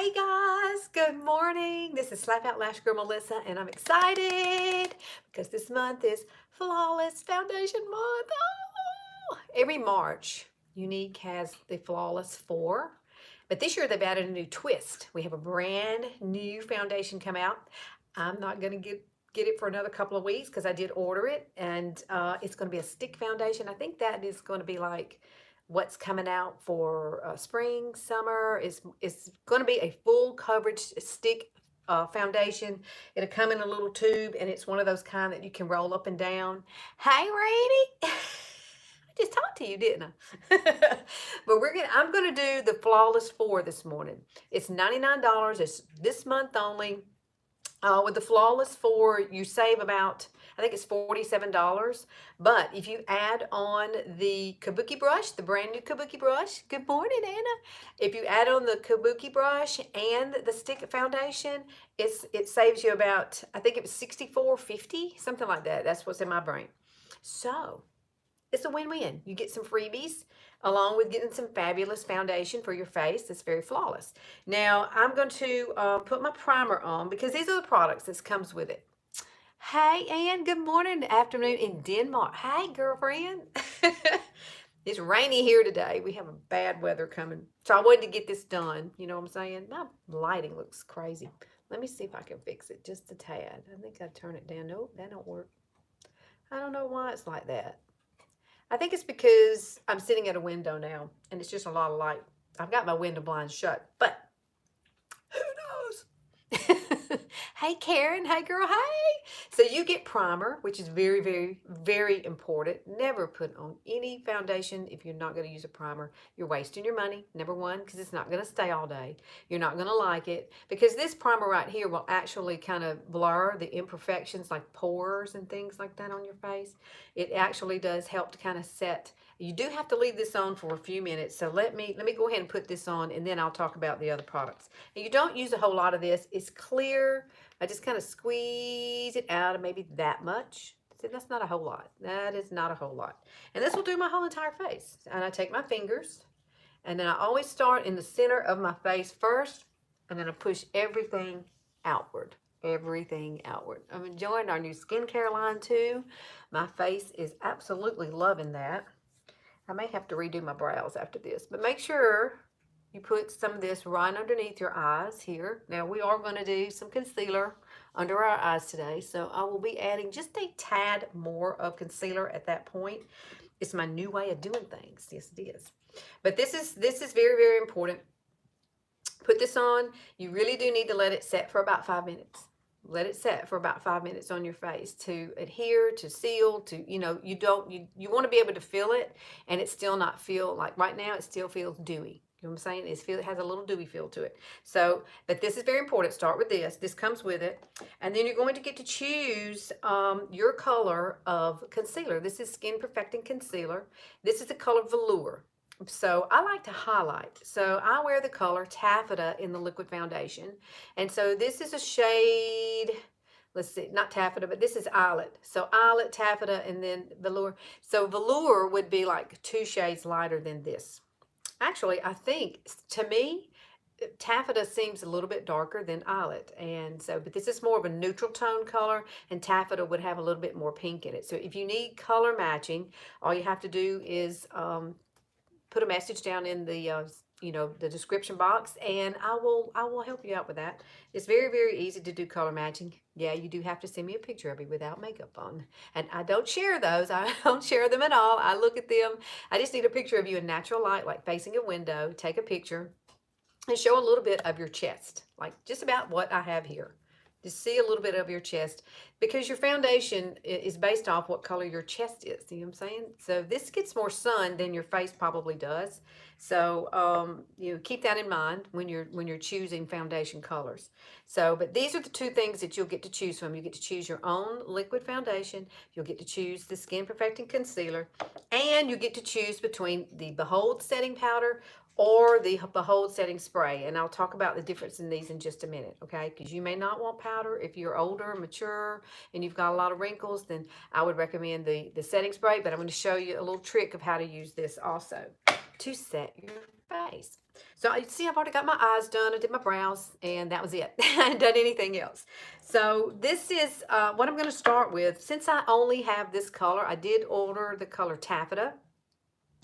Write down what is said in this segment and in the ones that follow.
Hey guys, good morning. This is Slap Out Lash Girl Melissa, and I'm excited because this month is Flawless Foundation Month. Oh! Every March, Younique has the Flawless 4, but this year they've added a new twist. We have a brand new foundation come out. I'm not going to get it for another couple of weeks because I did order it, and it's going to be a stick foundation. I think that is going to be like what's coming out for spring, summer is going to be a full coverage stick foundation. It'll come in a little tube, and it's one of those kind that you can roll up and down. Hey, Rainy. I just talked to you, didn't I? But I'm gonna do the Flawless 4 this morning. It's $99. It's this month only. With the Flawless 4, you save about, I think it's $47. But if you add on the Kabuki brush, the brand new Kabuki brush, good morning, Anna. If you add on the Kabuki brush and the stick foundation, it saves you about, I think it was $64.50, something like that. That's what's in my brain. So it's a win-win. You get some freebies along with getting some fabulous foundation for your face that's very flawless. Now, I'm going to put my primer on because these are the products that comes with it. Hey, Ann, good morning, afternoon in Denmark. Hey, girlfriend. It's rainy here today. We have a bad weather coming. So I wanted to get this done. You know what I'm saying? My lighting looks crazy. Let me see if I can fix it just a tad. I think I turn it down. Nope, that don't work. I don't know why it's like that. I think it's because I'm sitting at a window now and it's just a lot of light. I've got my window blinds shut, but who knows? Hey, Karen. Hey, girl. Hey. So you get primer, which is very, very, very important. Never put on any foundation if you're not going to use a primer. You're wasting your money, number one, because it's not going to stay all day. You're not going to like it because this primer right here will actually kind of blur the imperfections like pores and things like that on your face. It actually does help to kind of set. You do have to leave this on for a few minutes. So let me go ahead and put this on, and then I'll talk about the other products. And you don't use a whole lot of this. It's clear. I just kind of squeeze it out, and maybe that much. See, that's not a whole lot. That is not a whole lot. And this will do my whole entire face. And I take my fingers, and then I always start in the center of my face first, and then I push everything outward. Everything outward. I'm enjoying our new skincare line too. My face is absolutely loving that. I may have to redo my brows after this, but make sure you put some of this right underneath your eyes here. Now we are going to do some concealer under our eyes today, so I will be adding just a tad more of concealer at that point. It's my new way of doing things. Yes, it is. But this is very, very important. Put this on. You really do need to let it set for about 5 minutes. Let it set for about 5 minutes on your face to adhere, to seal, to, you want to be able to feel it and it still not feel like right now it still feels dewy. You know what I'm saying? It has a little dewy feel to it. So, but this is very important. Start with this. This comes with it. And then you're going to get to choose your color of concealer. This is Skin Perfecting Concealer. This is the color Velour. So I like to highlight. So I wear the color Taffeta in the liquid foundation. And so this is a shade, let's see, not Taffeta, but this is Eyelet. So Eyelet, Taffeta, and then Velour. So Velour would be like 2 shades lighter than this. Actually, I think, to me, Taffeta seems a little bit darker than Eyelet. And so, but this is more of a neutral tone color, and Taffeta would have a little bit more pink in it. So if you need color matching, all you have to do is put a message down in the the description box, and I will help you out with that. It's very, very easy to do color matching. Yeah, you do have to send me a picture of you without makeup on, and I don't share those. I don't share them at all. I look at them. I just need a picture of you in natural light, like facing a window. Take a picture and show a little bit of your chest, like just about what I have here. Just see a little bit of your chest, because your foundation is based off what color your chest is. You know what I'm saying? So this gets more sun than your face probably does. So keep that in mind when you're choosing foundation colors. So, but these are the 2 things that you'll get to choose from. You get to choose your own liquid foundation. You'll get to choose the Skin Perfecting Concealer, and you get to choose between the Behold Setting Powder or the Behold Setting Spray. And I'll talk about the difference in these in just a minute, okay? Because you may not want powder. If you're older, mature, and you've got a lot of wrinkles, then I would recommend the setting spray. But I'm going to show you a little trick of how to use this also to set your face. So you see, I've already got my eyes done. I did my brows, and that was it. I hadn't done anything else. So this is what I'm going to start with. Since I only have this color, I did order the color taffeta,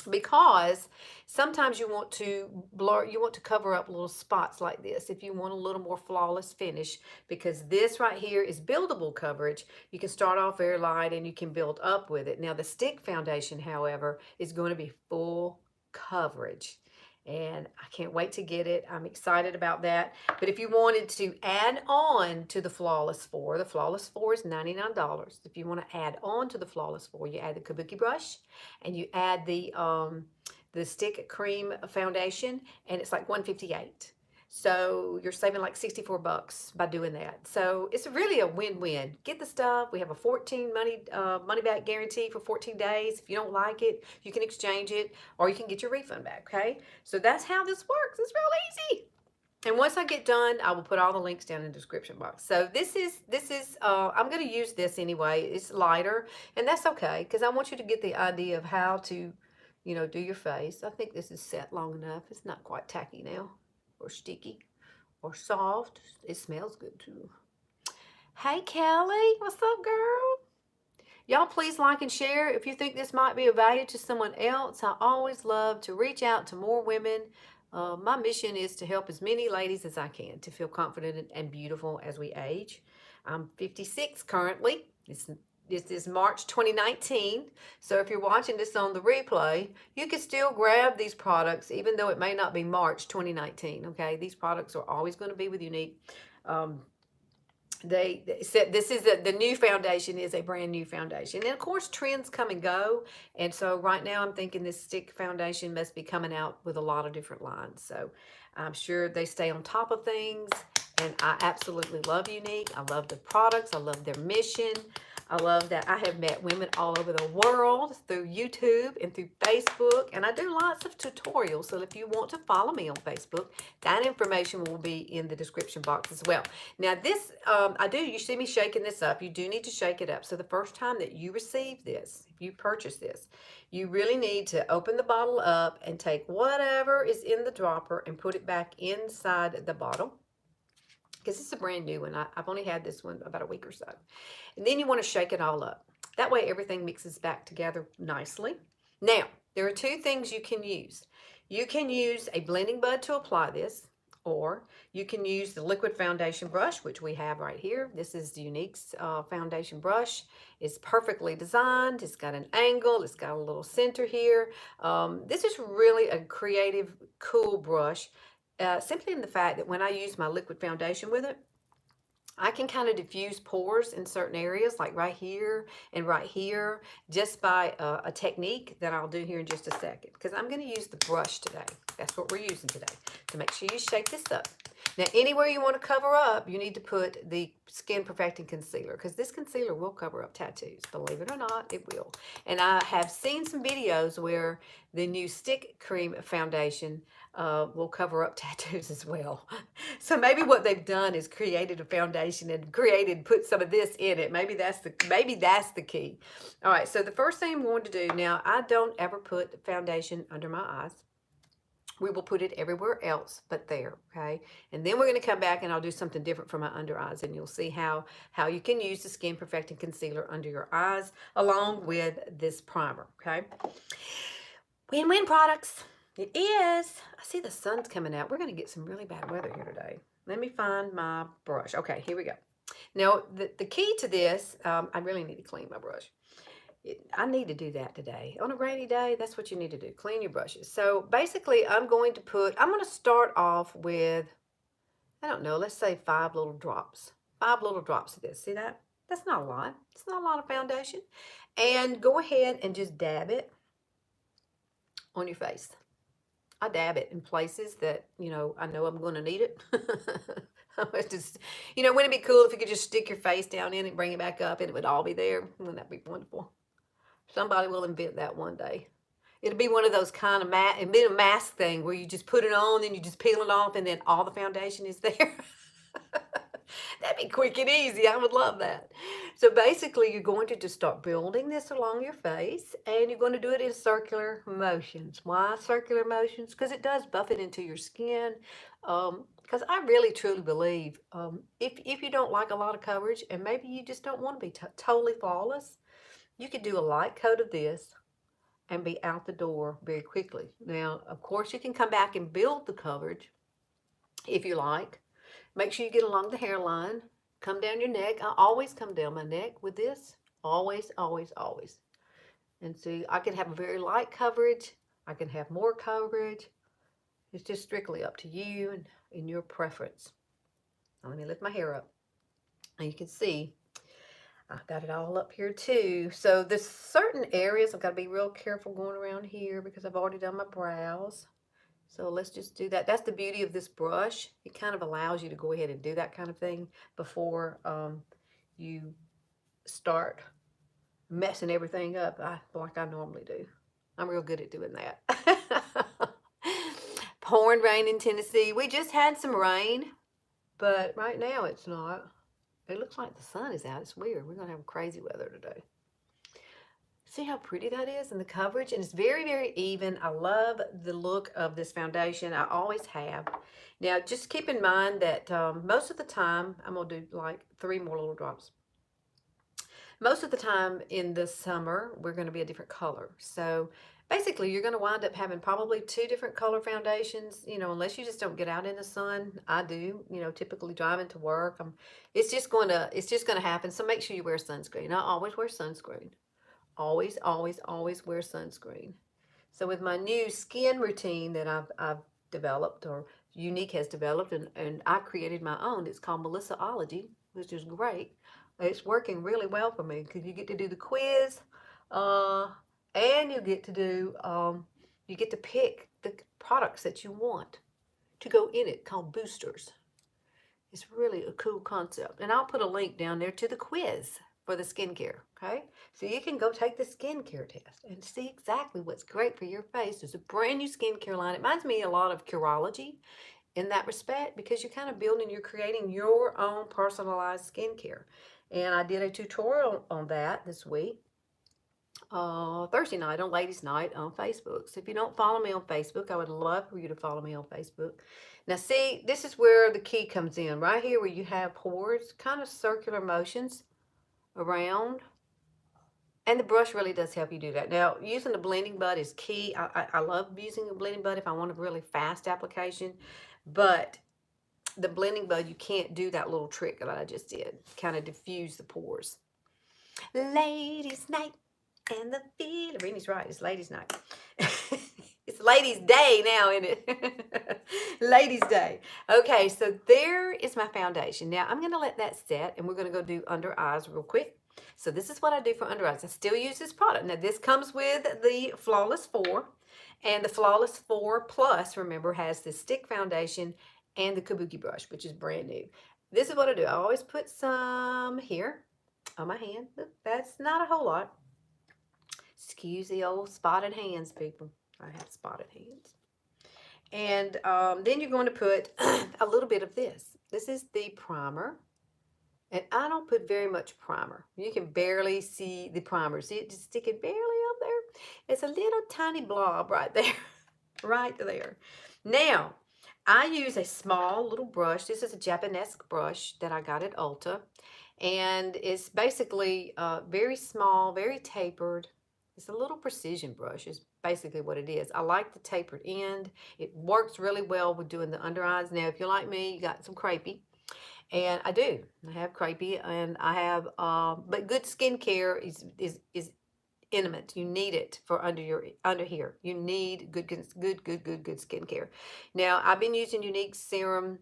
because sometimes you want to blur, you want to cover up little spots like this if you want a little more flawless finish, because this right here is buildable coverage. You can start off very light and you can build up with it. Now the stick foundation, however, is going to be full coverage, and I can't wait to get it. I'm excited about that. But if you wanted to add on to the Flawless 4, the Flawless 4 is $99. If you want to add on to the Flawless 4, you add the Kabuki brush and you add the stick cream foundation, and it's like $158. So you're saving like $64 by doing that. So it's really a win-win. Get the stuff. We have a 14 money back guarantee for 14 days. If you don't like it, you can exchange it, or you can get your refund back. Okay. So that's how this works. It's real easy. And once I get done, I will put all the links down in the description box. So this is I'm going to use this anyway. It's lighter, and that's okay, because I want you to get the idea of how to, do your face. I think this is set long enough. It's not quite tacky now, or sticky, or soft. It smells good too. Hey Kelly, what's up, girl? Y'all please like and share if you think this might be of value to someone else. I always love to reach out to more women. My mission is to help as many ladies as I can to feel confident and beautiful as we age. I'm 56 currently. This is March 2019. So if you're watching this on the replay, you can still grab these products even though it may not be March 2019. Okay, these products are always going to be with Younique. They said this is the new foundation is a brand new foundation, and of course trends come and go, and so right now I'm thinking this stick foundation must be coming out with a lot of different lines, so I'm sure they stay on top of things. And I absolutely love Younique. I love the products. I love their mission. I love that I have met women all over the world through YouTube and through Facebook, and I do lots of tutorials. So if you want to follow me on Facebook, that information will be in the description box as well. Now this, you see me shaking this up. You do need to shake it up. So the first time that you receive this, if you purchase this, you really need to open the bottle up and take whatever is in the dropper and put it back inside the bottle, because it's a brand new one. I've only had this one about a week or so. And then you want to shake it all up. That way everything mixes back together nicely. Now, there are two things you can use. You can use a blending bud to apply this, or you can use the liquid foundation brush, which we have right here. This is the Younique's foundation brush. It's perfectly designed. It's got an angle. It's got a little center here. This is really a creative, cool brush. Simply in the fact that when I use my liquid foundation with it, I can kind of diffuse pores in certain areas, like right here and right here, just by a technique that I'll do here in just a second, because I'm going to use the brush today. That's what we're using today. So make sure you shake this up. Now, anywhere you want to cover up, you need to put the Skin Perfecting Concealer, because this concealer will cover up tattoos. Believe it or not, it will. And I have seen some videos where the new stick cream foundation will cover up tattoos as well. So maybe what they've done is created a foundation and put some of this in it. Maybe that's the key. All right, so the first thing I'm going to do now, I don't ever put foundation under my eyes. We will put it everywhere else but there, okay? And then we're going to come back and I'll do something different for my under eyes, and you'll see how you can use the Skin Perfecting Concealer under your eyes along with this primer, okay? Win-win products. It is. I see the sun's coming out. We're going to get some really bad weather here today. Let me find my brush. Okay, here we go. Now, the key to this, I really need to clean my brush. I need to do that today. On a rainy day, that's what you need to do. Clean your brushes. So basically, I'm going to start off with, I don't know, let's say 5 little drops. 5 little drops of this. See that? That's not a lot. It's not a lot of foundation. And go ahead and just dab it on your face. I dab it in places that, I know I'm going to need it. Just, wouldn't it be cool if you could just stick your face down in it, bring it back up, and it would all be there? Wouldn't that be wonderful? Somebody will invent that one day. It'll be one of those kind of a mask thing where you just put it on, then you just peel it off, and then all the foundation is there. That'd be quick and easy. I would love that. So basically, you're going to just start building this along your face, and you're going to do it in circular motions. Why circular motions? Because it does buff it into your skin. Because I really truly believe if you don't like a lot of coverage, and maybe you just don't want to be totally flawless, you could do a light coat of this and be out the door very quickly. Now, of course, you can come back and build the coverage if you like. Make sure you get along the hairline. Come down your neck. I always come down my neck with this. Always, always, always. And see, I can have a very light coverage. I can have more coverage. It's just strictly up to you and your preference. Now, let me lift my hair up. And you can see I've got it all up here too. So there's certain areas I've got to be real careful going around here because I've already done my brows. So let's just do that. That's the beauty of this brush. It kind of allows you to go ahead and do that kind of thing before you start messing everything up like I normally do. I'm real good at doing that. Pouring rain in Tennessee. We just had some rain, but right now it's not. It looks like the sun is out. It's weird. We're going to have crazy weather today. See how pretty that is and the coverage? And it's very, very even. I love the look of this foundation. I always have. Now, just keep in mind that most of the time, I'm going to do like 3 more little drops. Most of the time in the summer, we're going to be a different color. So basically, you're going to wind up having probably 2 different color foundations, unless you just don't get out in the sun. I do, typically driving to work. It's just going to happen. So make sure you wear sunscreen. I always wear sunscreen. Always, always, always wear sunscreen. So with my new skin routine that I've developed, or Younique has developed, and I created my own. It's called Melissaology, which is great. It's working really well for me because you get to do the quiz, and you get to pick the products that you want to go in it, called boosters. It's really a cool concept, and I'll put a link down there to the quiz for the skincare, okay? So you can go take the skincare test and see exactly what's great for your face. There's a brand new skincare line. It reminds me a lot of Curology in that respect because you're kind of you're creating your own personalized skincare. And I did a tutorial on that this week, Thursday night on Ladies Night on Facebook. So if you don't follow me on Facebook, I would love for you to follow me on Facebook. Now see, this is where the key comes in. Right here where you have pores, kind of circular motions around, and the brush really does help you do that. Now, using the blending bud is key. I love using a blending bud if I want a really fast application, but the blending bud, you can't do that little trick that I just did, kind of diffuse the pores. Ladies night and the feel. Reni's right, it's ladies night. It's ladies day now, isn't it? Ladies day. Okay, so there is my foundation. Now I'm going to let that set, and we're going to go do under eyes real quick. So this is what I do for under eyes. I still use this product. Now this comes with the Flawless 4, and the Flawless 4 Plus, remember, has the stick foundation and the Kabuki brush, which is brand new. This is what I do. I always put some here on my hand. That's not a whole lot. Excuse the old spotted hands, people. I have spotted hands. And then you're going to put a little bit of this. This is the primer. And I don't put very much primer. You can barely see the primer. See it just sticking barely up there? It's a little tiny blob right there. Right there. Now, I use a small little brush. This is a Japanese brush that I got at Ulta. And it's basically very small, very tapered. It's a little precision brush is basically what it is. I like the tapered end. It works really well with doing the under eyes. Now, if you're like me, you got some crepey. And I do. I have crepey, and I have, but good skincare is intimate. You need it for under here. You need good skincare. Now, I've been using Younique serum,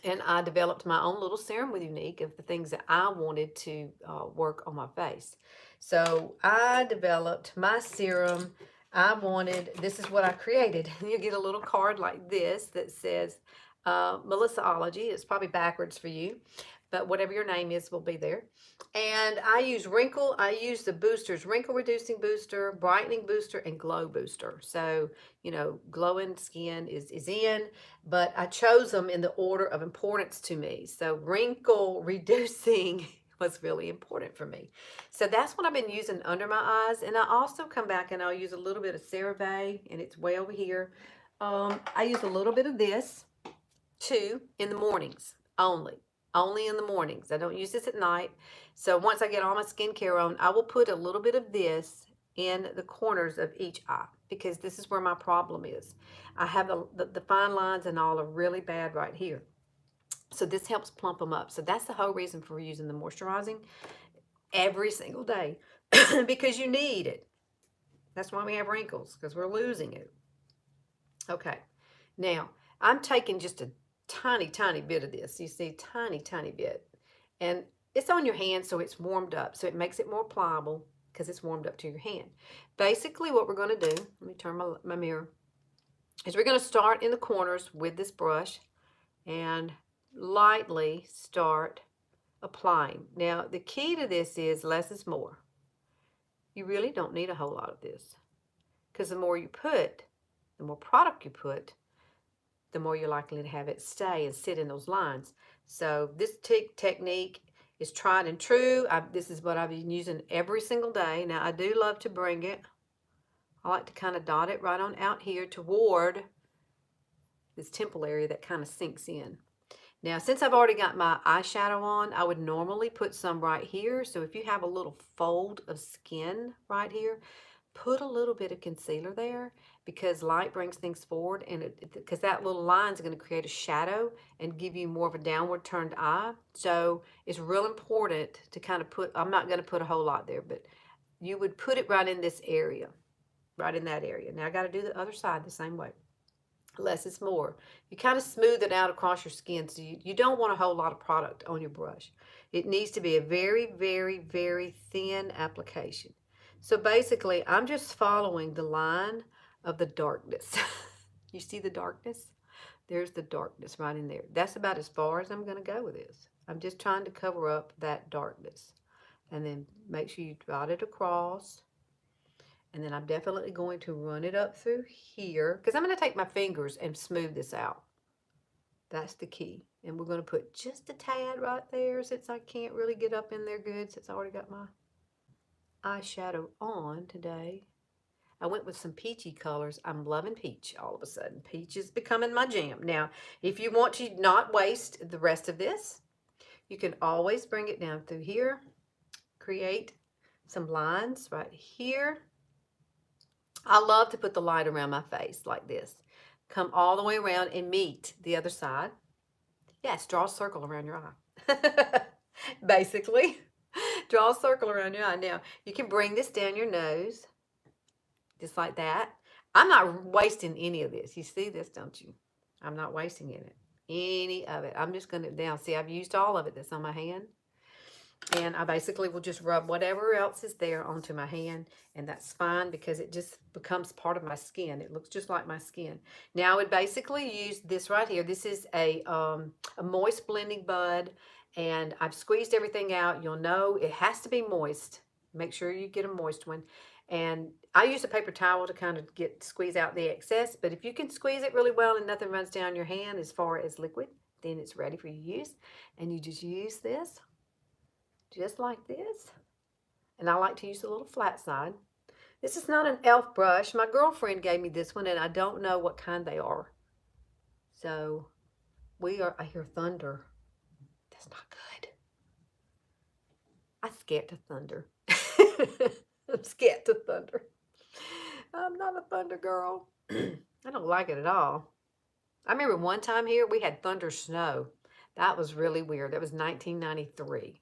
and I developed my own little serum with Younique of the things that I wanted to work on my face. So I developed my serum. This is what I created. You get a little card like this that says Melissaology. It's probably backwards for you, but whatever your name is will be there. And I use the boosters, wrinkle reducing booster, brightening booster, and glow booster. So, glowing skin is in, but I chose them in the order of importance to me. So wrinkle reducing was really important for me. So that's what I've been using under my eyes. And I also come back and I'll use a little bit of CeraVe, and it's way over here. I use a little bit of this too in the mornings only. Only in the mornings. I don't use this at night. So once I get all my skincare on, I will put a little bit of this in the corners of each eye, because this is where my problem is. I have the fine lines and all are really bad right here. So this helps plump them up. So that's the whole reason for using the moisturizing every single day, because you need it. That's why we have wrinkles, because we're losing it. Okay, now I'm taking just a tiny, tiny bit of this. You see, tiny, tiny bit. And it's on your hand, so it's warmed up. So it makes it more pliable because it's warmed up to your hand. Basically, what we're going to do, let me turn my mirror, is we're going to start in the corners with this brush and lightly start applying. Now, the key to this is less is more. You really don't need a whole lot of this, because the more you put, the more product you put, the more you're likely to have it stay and sit in those lines. So this technique is tried and true. This is what I've been using every single day. Now, I do love to bring it. I like to kind of dot it right on out here toward this temple area that kind of sinks in. Now, since I've already got my eyeshadow on, I would normally put some right here. So if you have a little fold of skin right here, put a little bit of concealer there, because light brings things forward, and because that little line is going to create a shadow and give you more of a downward turned eye. So it's real important to kind of put, I'm not going to put a whole lot there, but you would put it right in this area, right in that area. Now I got to do the other side the same way. Less is more. You kind of smooth it out across your skin, so you don't want a whole lot of product on your brush. It needs to be a very, very, very thin application. So basically, I'm just following the line of the darkness. You see the darkness? There's the darkness right in there. That's about as far as I'm going to go with this. I'm just trying to cover up that darkness. And then make sure you dot it across. And then I'm definitely going to run it up through here, because I'm going to take my fingers and smooth this out. That's the key. And we're going to put just a tad right there, since I can't really get up in there good, since I already got my eyeshadow on today. I went with some peachy colors. I'm loving peach all of a sudden. Peach is becoming my jam. Now, if you want to not waste the rest of this, you can always bring it down through here, create some lines right here. I love to put the light around my face like this. Come all the way around and meet the other side. Yes, draw a circle around your eye. Basically, draw a circle around your eye. Now, you can bring this down your nose, just like that. I'm not wasting any of this. You see this, don't you? I'm not wasting any of it. I'm just going to, now, see, I've used all of it that's on my hand. And I basically will just rub whatever else is there onto my hand, and that's fine, because it just becomes part of my skin. It looks just like my skin. Now I would basically use this right here. This is a moist blending bud, and I've squeezed everything out. You'll know it has to be moist. Make sure you get a moist one. And I use a paper towel to kind of squeeze out the excess, but if you can squeeze it really well and nothing runs down your hand as far as liquid, then it's ready for you to use. And you just use this just like this. And I like to use a little flat side. This is not an e.l.f. brush. My girlfriend gave me this one, and I don't know what kind they are. So I hear thunder. That's not good. I'm scared to thunder. I'm scared to thunder. I'm not a thunder girl. I don't like it at all. I remember one time here we had thunder snow. That was really weird. That was 1993.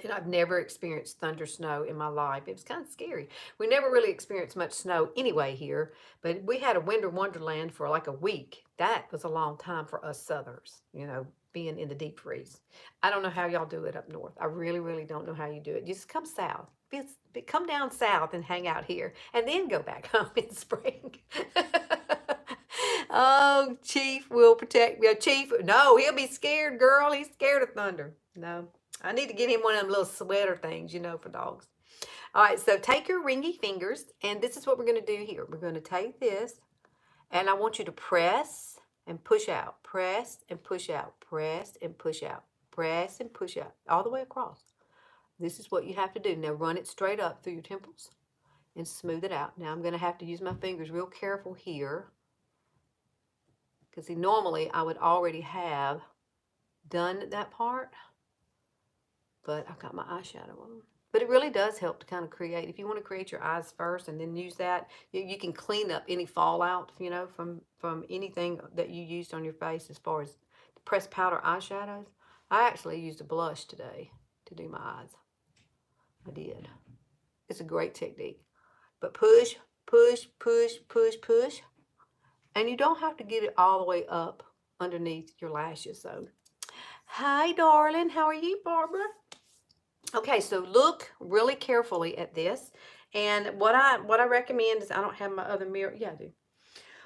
And I've never experienced thunder snow in my life. It was kind of scary. We never really experienced much snow anyway here, but we had a winter wonderland for like a week. That was a long time for us Southerners, being in the deep freeze. I don't know how y'all do it up north. I really, really don't know how you do it. Just come south. Come down south and hang out here, and then go back home in spring. Oh, Chief will protect me. Chief, no, he'll be scared, girl. He's scared of thunder. No, I need to get him one of them little sweater things, for dogs. All right, so take your ringy fingers, and this is what we're going to do here. We're going to take this, and I want you to press and push out, press and push out, press and push out, press and push out, all the way across. This is what you have to do. Now run it straight up through your temples and smooth it out. Now I'm going to have to use my fingers real careful here, because see, normally I would already have done that part, but I've got my eyeshadow on. But it really does help to kind of create. If you want to create your eyes first and then use that, you can clean up any fallout, from anything that you used on your face as far as the pressed powder eyeshadows. I actually used a blush today to do my eyes. I did. It's a great technique. But push, push, push, push, push. And you don't have to get it all the way up underneath your lashes. So, hi, darling. How are you, Barbara? Okay, so look really carefully at this. And what I recommend is, I don't have my other mirror. Yeah, I do.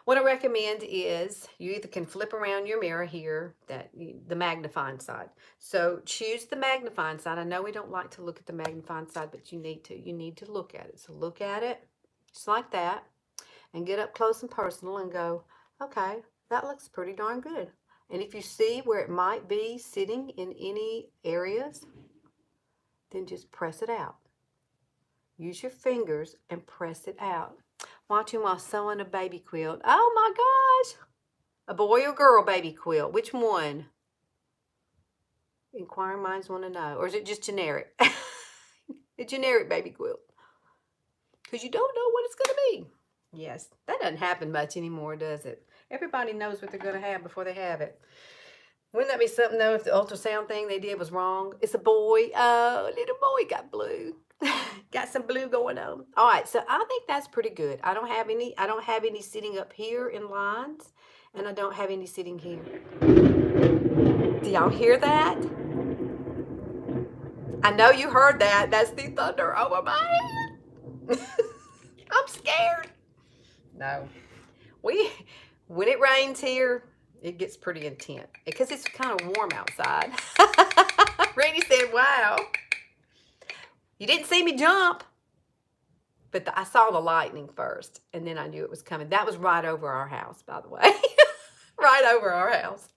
What I recommend is you either can flip around your mirror here, the magnifying side. So choose the magnifying side. I know we don't like to look at the magnifying side, but you need to. You need to look at it. So look at it just like that and get up close and personal and go, okay, that looks pretty darn good. And if you see where it might be sitting in any areas, then just press it out. Use your fingers and press it out. Watching while sewing a baby quilt. Oh my gosh! A boy or girl baby quilt? Which one? Inquiring minds want to know. Or is it just generic? A generic baby quilt. Because you don't know what it's going to be. Yes, that doesn't happen much anymore, does it? Everybody knows what they're going to have before they have it. Wouldn't that be something, though, if the ultrasound thing they did was wrong? It's a boy. Oh, little boy got blue. Got some blue going on. All right, so I think that's pretty good. I don't have any sitting up here in lines, and I don't have any sitting here. Do y'all hear that? I know you heard that. That's the thunder over my head. I'm scared. No. When it rains here, it gets pretty intense because it's kind of warm outside. Randy said, wow. You didn't see me jump, but I saw the lightning first, and then I knew it was coming. That was right over our house, by the way. Right over our house.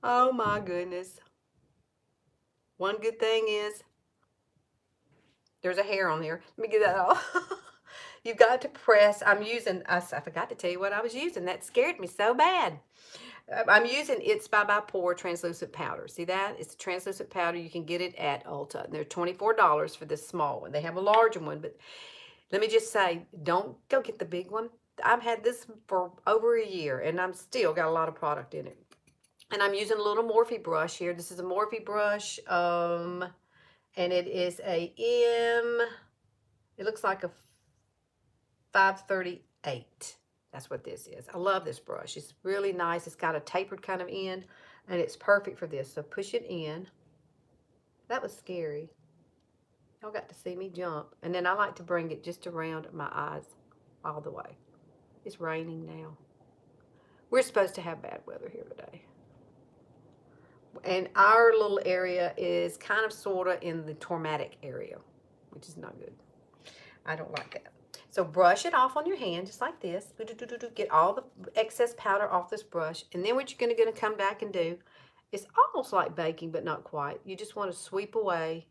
Oh, my goodness. One good thing is there's a hair on there. Let me get that off. You've got to press. I forgot to tell you what I was using. That scared me so bad. I'm using It's by Pore translucent powder. See that? It's a translucent powder. You can get it at Ulta. They're $24 for this small one. They have a larger one, but let me just say, don't go get the big one. I've had this for over a year, and I'm still got a lot of product in it. And I'm using a little Morphe brush here. This is a Morphe brush, and it is a it looks like a 538. That's what this is. I love this brush. It's really nice. It's got a tapered kind of end, and it's perfect for this. So push it in. That was scary. Y'all got to see me jump. And then I like to bring it just around my eyes all the way. It's raining now. We're supposed to have bad weather here today. And our little area is kind of sort of in the traumatic area, which is not good. I don't like that. So brush it off on your hand just like this. Get all the excess powder off this brush. And then what you're going to come back and do is almost like baking, but not quite. You just want to sweep away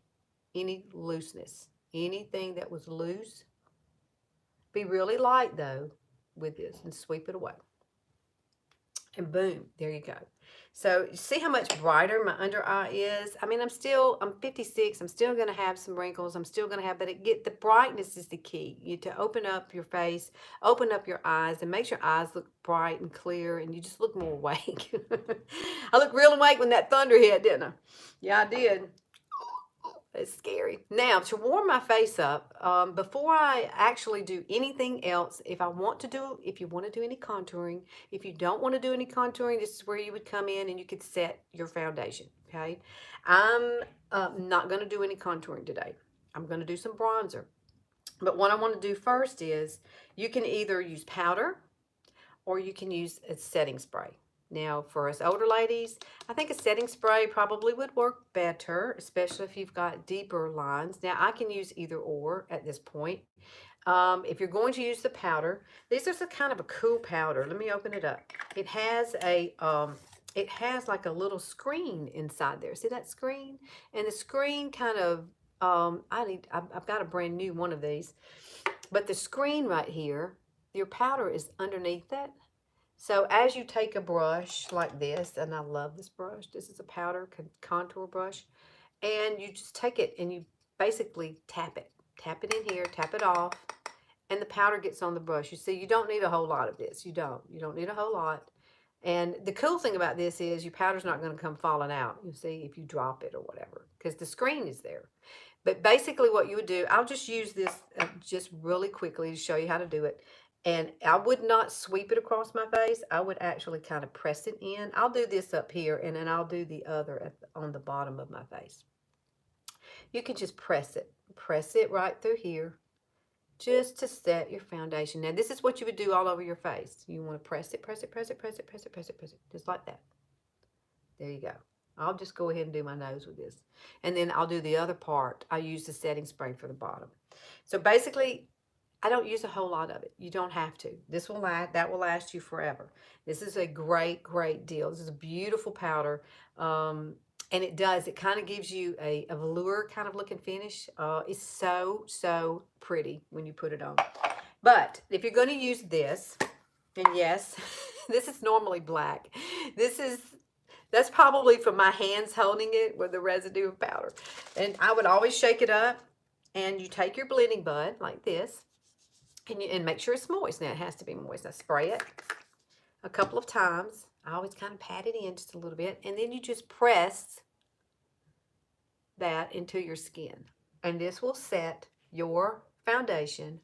any looseness. Anything that was loose. Be really light, though, with this and sweep it away. And boom, there you go. So you see how much brighter my under eye is? I mean, I'm 56. I'm still going to have some wrinkles. I'm still going to have, but the brightness is the key. You to open up your face, open up your eyes, and make your eyes look bright and clear, and you just look more awake. I looked real awake when that thunder hit, didn't I? Yeah, I did. It's scary. Now, to warm my face up, before I actually do anything else, if you want to do any contouring, if you don't want to do any contouring, this is where you would come in and you could set your foundation, okay? I'm not going to do any contouring today. I'm going to do some bronzer. But what I want to do first is you can either use powder or you can use a setting spray. Now, for us older ladies, I think a setting spray probably would work better, especially if you've got deeper lines. Now, I can use either or at this point. If you're going to use the powder, this is a kind of a cool powder. Let me open it up. It has like a little screen inside there. See that screen? And the screen kind of, I've got a brand new one of these, but the screen right here, your powder is underneath that. So as you take a brush like this, and I love this brush, this is a powder contour brush, and you just take it and you basically tap it. Tap it in here, tap it off, and the powder gets on the brush. You see, you don't need a whole lot of this. You don't need a whole lot. And the cool thing about this is your powder's not going to come falling out, you see, if you drop it or whatever, because the screen is there. But basically what you would do, I'll just use this just really quickly to show you how to do it. And I would not sweep it across my face. I would actually kind of press it in. I'll do this up here, and then I'll do the other on the bottom of my face. You can just press it right through here, just to set your foundation. Now, this is what you would do all over your face. You want to press it, press it, press it, press it, press it, press it, press it, just like that. There you go. I'll just go ahead and do my nose with this. And then I'll do the other part. I use the setting spray for the bottom. So basically, I don't use a whole lot of it. You don't have to. That will last you forever. This is a great, great deal. This is a beautiful powder. And it kind of gives you a velour kind of looking finish. It's so, so pretty when you put it on. But if you're going to use this, and yes, this is normally black. That's probably from my hands holding it with the residue of powder. And I would always shake it up, and you take your blending bud like this, and make sure it's moist. Now, it has to be moist. Now, spray it a couple of times. I always kind of pat it in just a little bit, and then you just press that into your skin. And this will set your foundation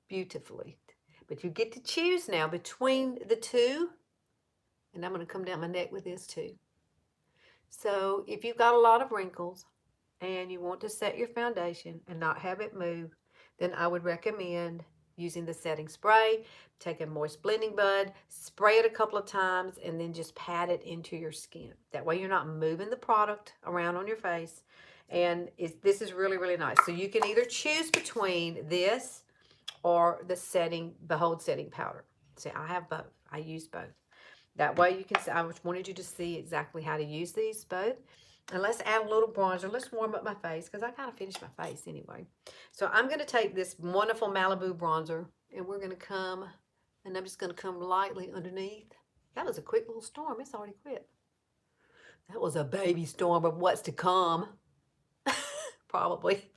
beautifully. But you get to choose now between the two. And I'm going to come down my neck with this too. So if you've got a lot of wrinkles and you want to set your foundation and not have it move, then I would recommend using the setting spray. Take a moist blending bud, spray it a couple of times, and then just pat it into your skin. That way you're not moving the product around on your face. And this is really, really nice. So you can either choose between this or the Behold setting powder. See, I have both. I use both. That way you can see, I wanted you to see exactly how to use these both. And let's add a little bronzer. Let's warm up my face because I kind of finished my face anyway. So I'm going to take this wonderful Malibu bronzer, and we're going to come, and I'm just going to come lightly underneath. That was a quick little storm. It's already quit. That was a baby storm of what's to come. Probably.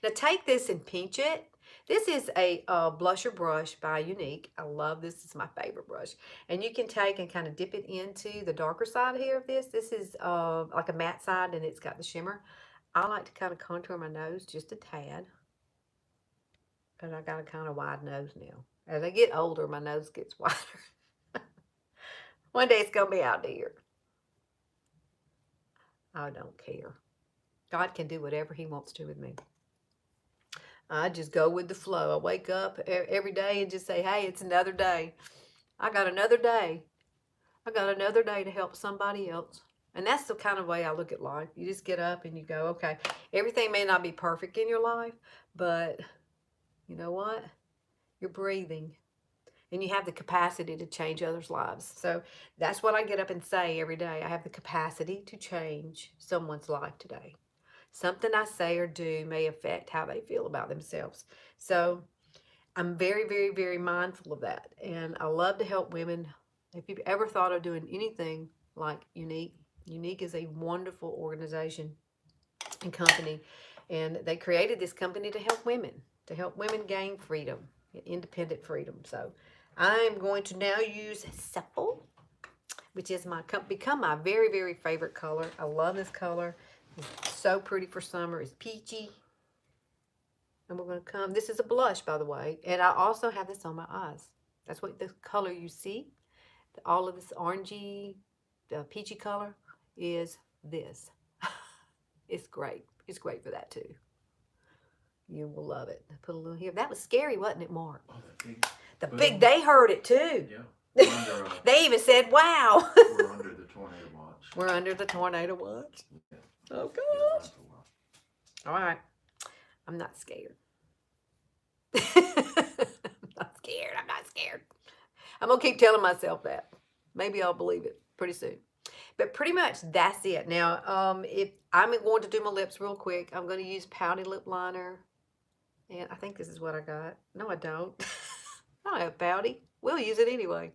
Now take this and pinch it. This is a blusher brush by Younique. I love this. It's my favorite brush. And you can take and kind of dip it into the darker side here of this. This is like a matte side, and it's got the shimmer. I like to kind of contour my nose just a tad. And I got a kind of wide nose now. As I get older, my nose gets wider. One day it's going to be out here. I don't care. God can do whatever he wants to with me. I just go with the flow. I wake up every day and just say, hey, it's another day. I got another day. I got another day to help somebody else. And that's the kind of way I look at life. You just get up and you go, okay, everything may not be perfect in your life, but you know what? You're breathing. And you have the capacity to change others' lives. So that's what I get up and say every day. I have the capacity to change someone's life today. Something I say or do may affect how they feel about themselves. So I'm very, very, very mindful of that. And I love to help women. If you've ever thought of doing anything like Younique, Younique is a wonderful organization and company. And they created this company to help women gain freedom, independent freedom. So I'm going to now use Supple, which is become my very, very favorite color. I love this color. It's so pretty for summer. It's peachy. And we're going to come. This is a blush, by the way. And I also have this on my eyes. That's what the color you see. All of this orangey, peachy color is this. It's great. It's great for that too. You will love it. Put a little here. That was scary, wasn't it, Mark? The big, they heard it too. Yeah. Under, they even said, wow. We're under the tornado watch. We're under the tornado watch. Yeah. Oh, gosh. All right. I'm not scared. I'm not scared. I'm not scared. I'm going to keep telling myself that. Maybe I'll believe it pretty soon. But pretty much that's it. Now, if I'm going to do my lips real quick, I'm going to use Pouty Lip Liner. And I think this is what I got. No, I don't. I don't have Pouty. We'll use it anyway.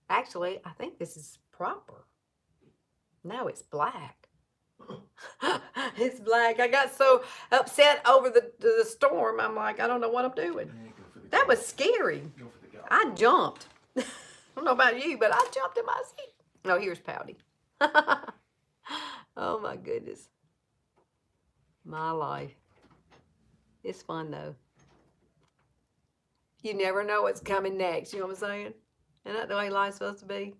Actually, I think this is proper. No, it's black. It's black. I got so upset over the storm. I'm like, I don't know what I'm doing. That was scary. I jumped. I don't know about you, but I jumped in my seat. No, here's Pouty. Oh my goodness. My life. It's fun though. You never know what's coming next. You know what I'm saying? Isn't that the way life's supposed to be?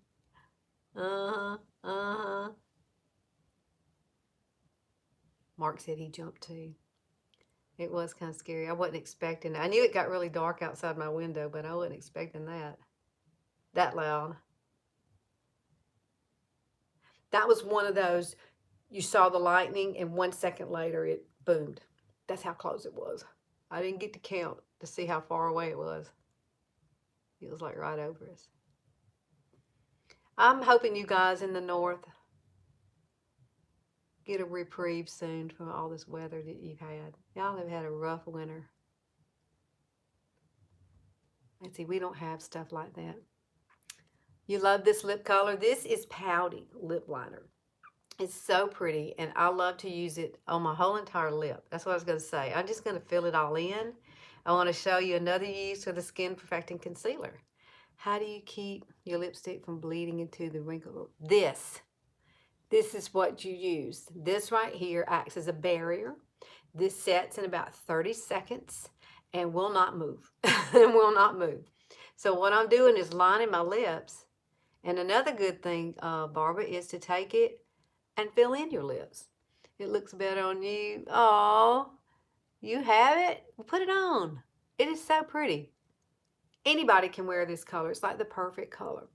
Uh-huh. Uh-huh. Mark said he jumped too. It was kind of scary. I wasn't expecting it. I knew it got really dark outside my window, but I wasn't expecting that loud. That was one of those, you saw the lightning and 1 second later it boomed. That's how close it was. I didn't get to count to see how far away it was. It was like right over us. I'm hoping you guys in the north get a reprieve soon from all this weather that you've had. Y'all have had a rough winter. Let's see, we don't have stuff like that. You love this lip color. This is Pouty Lip Liner. It's so pretty, and I love to use it on my whole entire lip. That's what I was going to say. I'm just going to fill it all in. I want to show you another use for the Skin Perfecting Concealer. How do you keep your lipstick from bleeding into the wrinkle? This is what you use. This right here acts as a barrier. This sets in about 30 seconds and will not move. And will not move. So what I'm doing is lining my lips. And another good thing, Barbara, is to take it and fill in your lips. It looks better on you. Oh, you have it? Put it on. It is so pretty. Anybody can wear this color. It's like the perfect color.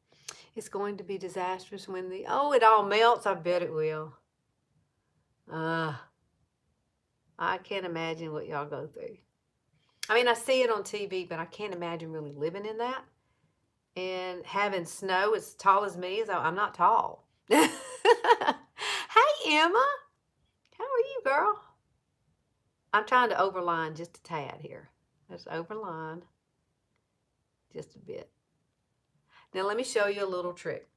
It's going to be disastrous when it all melts. I bet it will. I can't imagine what y'all go through. I mean, I see it on TV, but I can't imagine really living in that. And having snow as tall as me, I'm not tall. Hey, Emma. How are you, girl? I'm trying to overline just a tad here. Let's overline just a bit. Now, let me show you a little trick.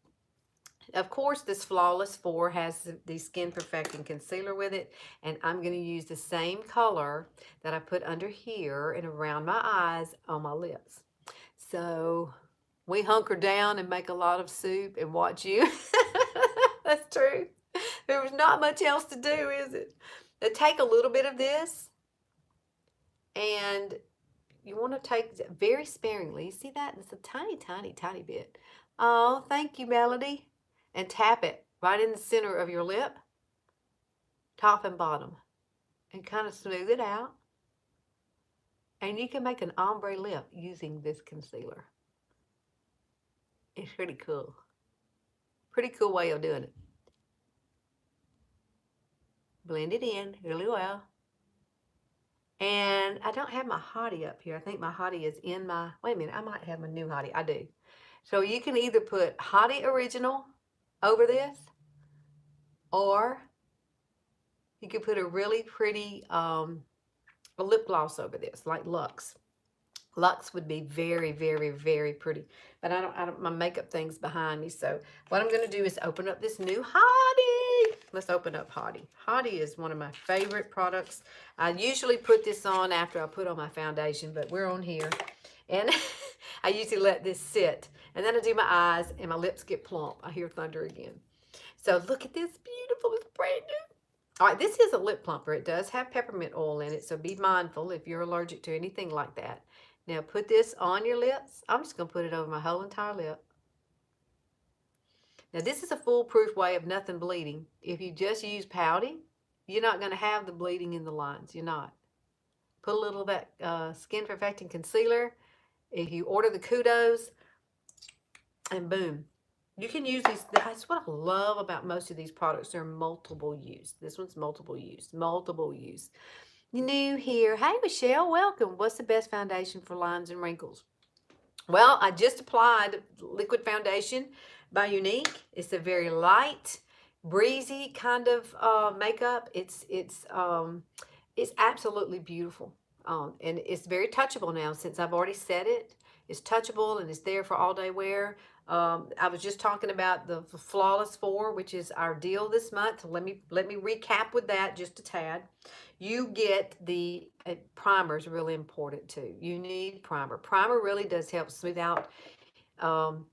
Of course, this Flawless 4 has the Skin Perfecting Concealer with it, and I'm going to use the same color that I put under here and around my eyes on my lips. So we hunker down and make a lot of soup and watch you. That's true. There's not much else to do, is it? Now take a little bit of this, and you want to take very sparingly. You see that? It's a tiny, tiny, tiny bit. Oh, thank you, Melody. And tap it right in the center of your lip, top and bottom, and kind of smooth it out. And you can make an ombre lip using this concealer. It's pretty cool. Pretty cool way of doing it. Blend it in really well. And I don't have my hottie up here. I think my hottie is in my, wait a minute, I might have my new hottie. I do. So you can either put Hottie Original over this, or you could put a really pretty a lip gloss over this, like Luxe. Luxe would be very, very, very pretty. But I don't, my makeup thing's behind me. So what I'm going to do is open up this new Hottie. Let's open up Hottie. Hottie is one of my favorite products. I usually put this on after I put on my foundation, but we're on here. And I usually let this sit. And then I do my eyes and my lips get plump. I hear thunder again. So look at this beautiful, it's brand new. All right, this is a lip plumper. It does have peppermint oil in it, so be mindful if you're allergic to anything like that. Now put this on your lips. I'm just going to put it over my whole entire lip. Now this is a foolproof way of nothing bleeding. If you just use Pouty, you're not going to have the bleeding in the lines. You're not. Put a little of that Skin Perfecting Concealer If you order the Kudos, and boom, you can use these. That's what I love about most of these products. They're multiple use. This one's multiple use. Multiple use. New here. Hey, Michelle, welcome. What's the best foundation for lines and wrinkles? Well, I just applied liquid foundation by Younique. It's a very light, breezy kind of makeup. It's absolutely beautiful, and it's very touchable now since I've already set it. It's touchable and it's there for all day wear. I was just talking about the Flawless 4, which is our deal this month. Let me recap with that just a tad. You get the primer is really important too. You need primer. Primer really does help smooth out. Um,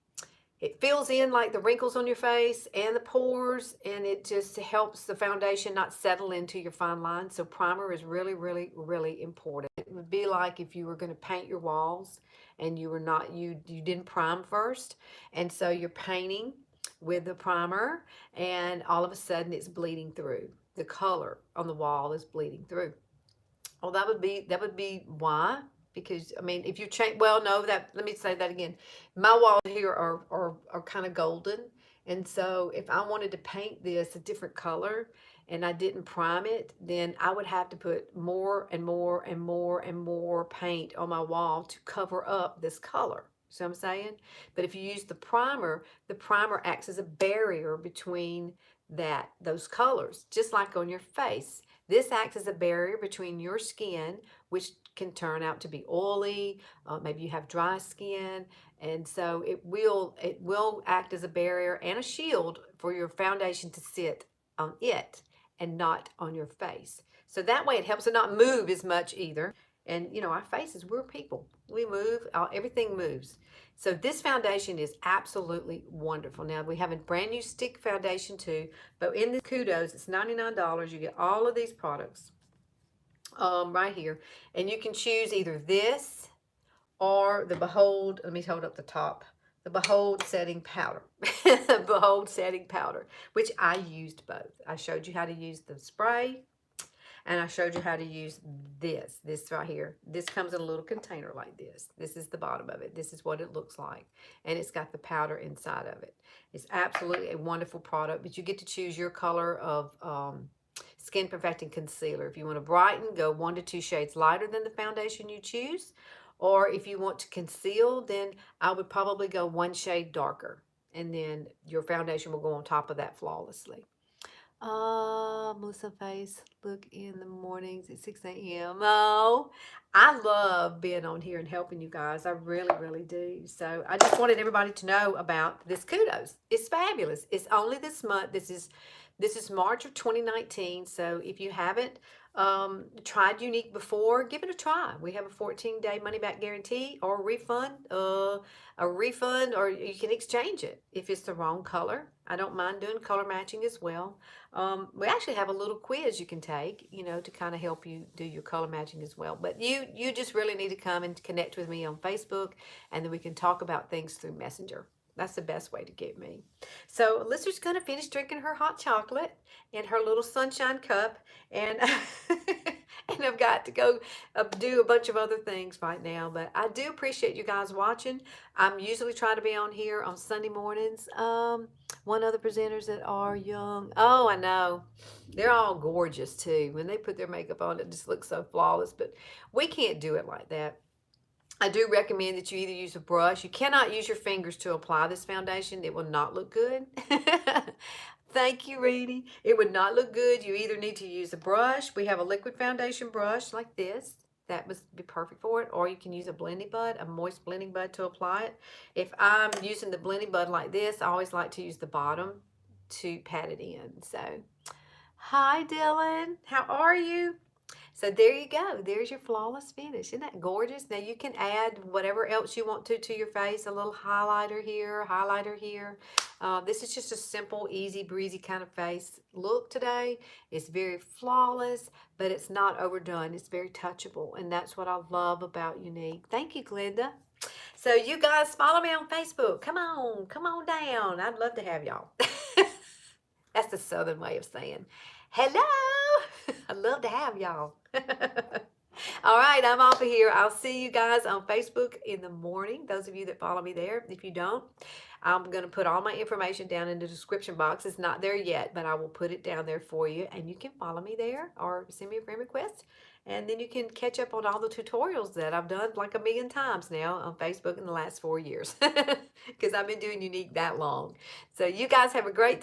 it fills in like the wrinkles on your face and the pores, and it just helps the foundation not settle into your fine lines. So primer is really, really, really important. It would be like if you were going to paint your walls and you didn't prime first, and so you're painting with the primer, and all of a sudden it's bleeding through. The color on the wall is bleeding through. Well, that would be why. Because I mean, if you change, well, no, that let me say that again. My walls here are kind of golden, and so if I wanted to paint this a different color and I didn't prime it, then I would have to put more and more and more and more paint on my wall to cover up this color. See what I'm saying? But if you use the primer acts as a barrier between those colors, just like on your face. This acts as a barrier between your skin, which can turn out to be oily. Maybe you have dry skin, and so it will act as a barrier and a shield for your foundation to sit on it and not on your face. So that way, it helps it not move as much either. And our faces, we're people. We move. Everything moves. So this foundation is absolutely wonderful. Now we have a brand new stick foundation too, but in the Kudos, it's $99. You get all of these products right here, and you can choose either this or the Behold. Let me hold up the top. The Behold setting powder. Behold setting powder, which I used both. I showed you how to use the spray, and I showed you how to use this right here. This comes in a little container like this. This is the bottom of it. This is what it looks like. And it's got the powder inside of it. It's absolutely a wonderful product, but you get to choose your color of Skin Perfecting Concealer. If you want to brighten, go 1 to 2 shades lighter than the foundation you choose. Or if you want to conceal, then I would probably go 1 shade darker. And then your foundation will go on top of that flawlessly. Melissa Face, look in the mornings at 6 a.m. Oh, I love being on here and helping you guys. I really, really do. So I just wanted everybody to know about this Kudos. It's fabulous. It's only this month. This is March of 2019. So if you haven't tried Younique before, give it a try. We have a 14-day money-back guarantee or a refund, or you can exchange it if it's the wrong color. I don't mind doing color matching as well. We actually have a little quiz you can take, to kind of help you do your color matching as well. But you just really need to come and connect with me on Facebook, and then we can talk about things through Messenger. That's the best way to get me. So Lister's going to finish drinking her hot chocolate in her little sunshine cup, and and I've got to go do a bunch of other things right now. But I do appreciate you guys watching. I'm usually trying to be on here on Sunday mornings. One of the presenters that are young. Oh, I know. They're all gorgeous too. When they put their makeup on, it just looks so flawless. But we can't do it like that. I do recommend that you either use a brush. You cannot use your fingers to apply this foundation. It will not look good. Thank you, Reedy. It would not look good. You either need to use a brush. We have a liquid foundation brush like this. That would be perfect for it. Or you can use a blending bud, a moist blending bud to apply it. If I'm using the blending bud like this, I always like to use the bottom to pat it in. So, hi, Dylan. How are you? So there you go. There's your flawless finish. Isn't that gorgeous? Now you can add whatever else you want to your face. A little highlighter here, highlighter here. This is just a simple, easy, breezy kind of face look today. It's very flawless, but it's not overdone. It's very touchable, and that's what I love about Younique. Thank you, Glenda. So you guys follow me on Facebook. Come on down. I'd love to have y'all. That's the Southern way of saying hello. I'd love to have y'all. All right, I'm off of here. I'll see you guys on Facebook in the morning. Those of you that follow me there. If you don't, I'm going to put all my information down in the description box. It's not there yet, but I will put it down there for you. And you can follow me there or send me a friend request. And then you can catch up on all the tutorials that I've done like 1,000,000 times now on Facebook in the last 4 years. Because I've been doing Younique that long. So you guys have a great day.